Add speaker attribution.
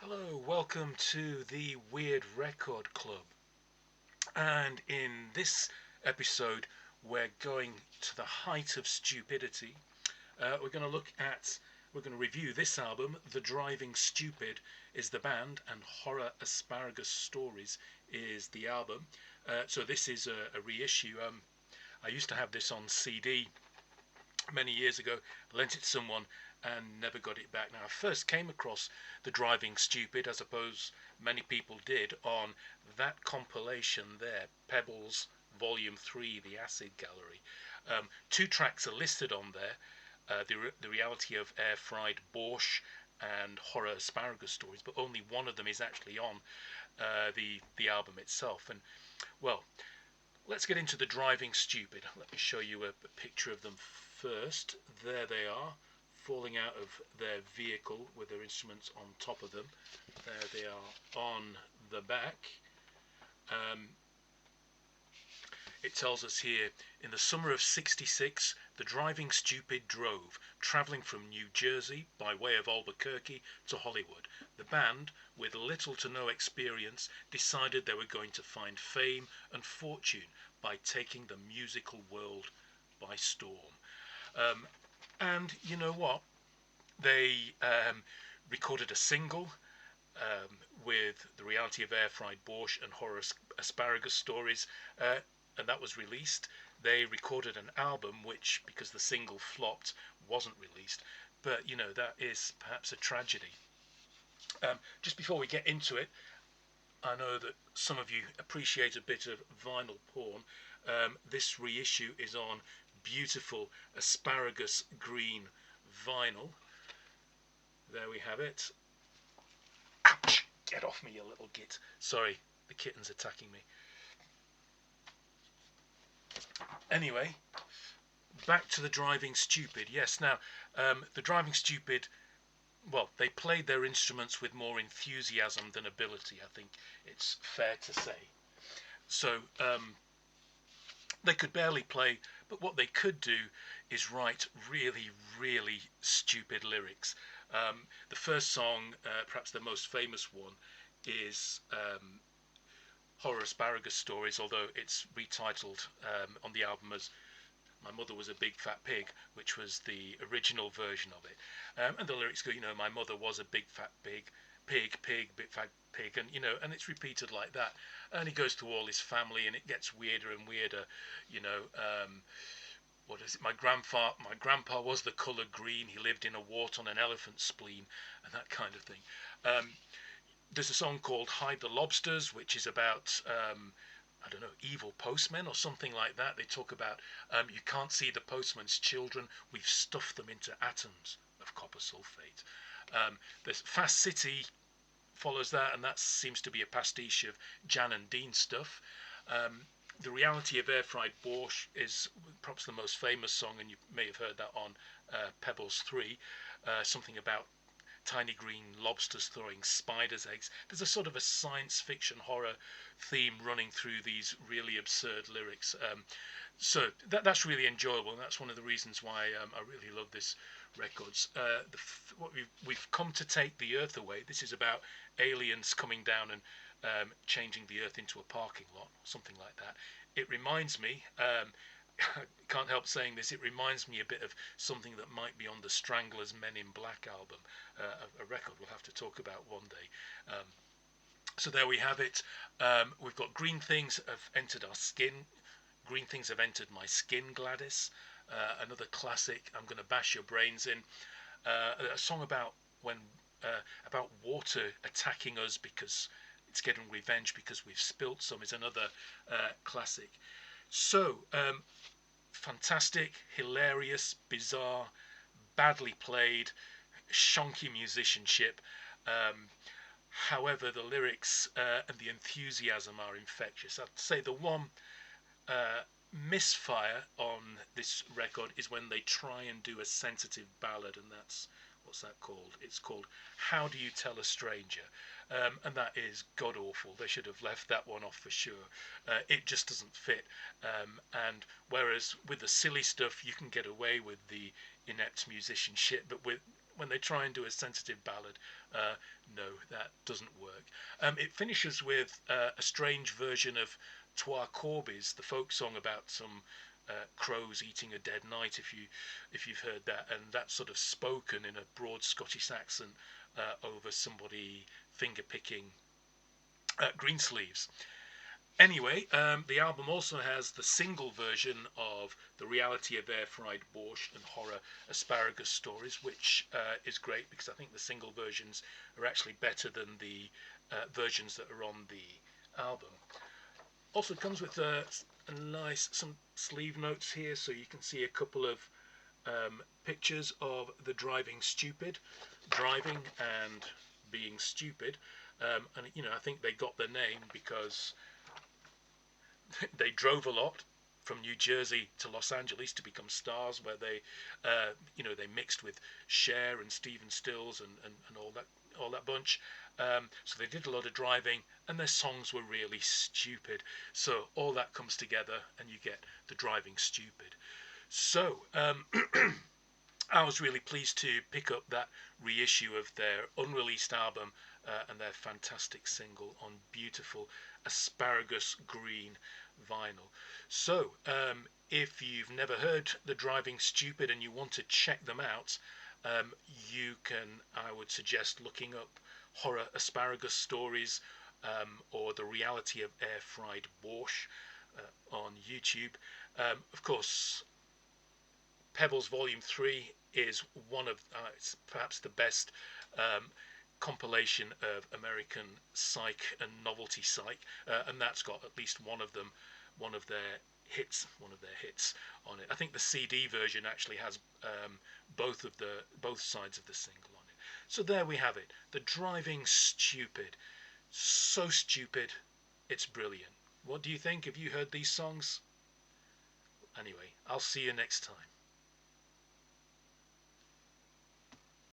Speaker 1: Hello, welcome to the Weird Record Club. And in this episode, we're going to the height of stupidity. We're going to review this album. The Driving Stupid is the band, and Horror Asparagus Stories is the album. So this is a reissue. I used to have this on CD many years ago, lent it to someone and never got it back. Now, I first came across The Driving Stupid, I suppose many people did, on that compilation there, Pebbles Volume 3, The Acid Gallery. Two tracks are listed on there, the Reality of Air Fried Borscht and Horror Asparagus Stories, but only one of them is actually on the album itself. And, well, let's get into The Driving Stupid. Let me show you a picture of them first. There they are, falling out of their vehicle with their instruments on top of them. There they are on the back. It tells us here, in the summer of '66, the Driving Stupid drove, travelling from New Jersey by way of Albuquerque to Hollywood. The band, with little to no experience, decided they were going to find fame and fortune by taking the musical world by storm. And you know what? They recorded a single with The Reality of Air Fried Borscht and Horror Asparagus Stories, and that was released. They recorded an album which, because the single flopped, wasn't released. But you know, that is perhaps a tragedy. Just before we get into it, I know that some of you appreciate a bit of vinyl porn. This reissue is on beautiful asparagus green vinyl. There we have it. Ouch! Get off me, you little git. Sorry, the kitten's attacking me. Anyway, back to The Driving Stupid. Yes, now, The Driving Stupid, well, they played their instruments with more enthusiasm than ability, I think it's fair to say. So, they could barely play, but what they could do is write really, really stupid lyrics. The first song, perhaps the most famous one, is Horror Asparagus Stories, although it's retitled on the album as My Mother Was a Big Fat Pig, which was the original version of it. And the lyrics go, you know, my mother was a big fat pig, big fat pig, and you know, and it's repeated like that. And he goes through all his family, and it gets weirder and weirder, you know. What is it? My grandpa was the colour green. He lived in a wart on an elephant spleen, and that kind of thing. There's a song called Hide the Lobsters, which is about I don't know, evil postmen or something like that. They talk about you can't see the postman's children. We've stuffed them into atoms of copper sulfate. There's Fast City follows that, and that seems to be a pastiche of Jan and Dean stuff. The Reality of Air Fried Borscht is perhaps the most famous song, and you may have heard that on Pebbles 3. Something about tiny green lobsters throwing spiders' eggs. There's a sort of a science fiction horror theme running through these really absurd lyrics. So that's really enjoyable, and that's one of the reasons why I really love this records. What we've come to take the Earth away. This is about aliens coming down and changing the Earth into a parking lot, something like that. It reminds me. Can't help saying this, it reminds me a bit of something that might be on the Stranglers' Men in Black album, a record we'll have to talk about one day. So there we have it. We've got Green Things Have Entered Our Skin. Green Things Have Entered My Skin, Gladys. Another classic, I'm Gonna Bash Your Brains In. A song about about water attacking us because it's getting revenge because we've spilt some is another classic. So, fantastic, hilarious, bizarre, badly played, shonky musicianship. However, the lyrics and the enthusiasm are infectious. I'd say the one misfire on this record is when they try and do a sensitive ballad, and that's what's that called? It's called How Do You Tell a Stranger? And that is god awful. They should have left that one off for sure. It just doesn't fit. And whereas with the silly stuff you can get away with the inept musicianship, but when they try and do a sensitive ballad, no, that doesn't work. It finishes with a strange version of Twa Corbies, the folk song about some crows eating a dead knight. If you've heard that, and that's sort of spoken in a broad Scottish accent over somebody finger picking Greensleeves. Anyway, the album also has the single version of The Reality of Air Fried Borscht and Horror Asparagus Stories, which is great because I think the single versions are actually better than the versions that are on the album. Also comes with some sleeve notes here, so you can see a couple of pictures of the driving stupid, driving and being stupid. And I think they got their name because they drove a lot from New Jersey to Los Angeles to become stars, where they mixed with Cher and Stephen Stills and all that bunch. So they did a lot of driving, and their songs were really stupid. So all that comes together, and you get the driving stupid. So I was really pleased to pick up that reissue of their unreleased album and their fantastic single on beautiful asparagus green vinyl. So, if you've never heard The Driving Stupid and you want to check them out, you can, I would suggest looking up Horror Asparagus Stories or The Reality of Air Fried Borscht on YouTube. Of course, Pebbles Volume 3 is one of it's perhaps the best compilation of American psych and novelty psych, and that's got at least one of their hits on it. I think the CD version actually has both sides of the single on it. So there we have it, The Driving Stupid. So stupid, it's brilliant. What do you think? Have you heard these songs? Anyway, I'll see you next time.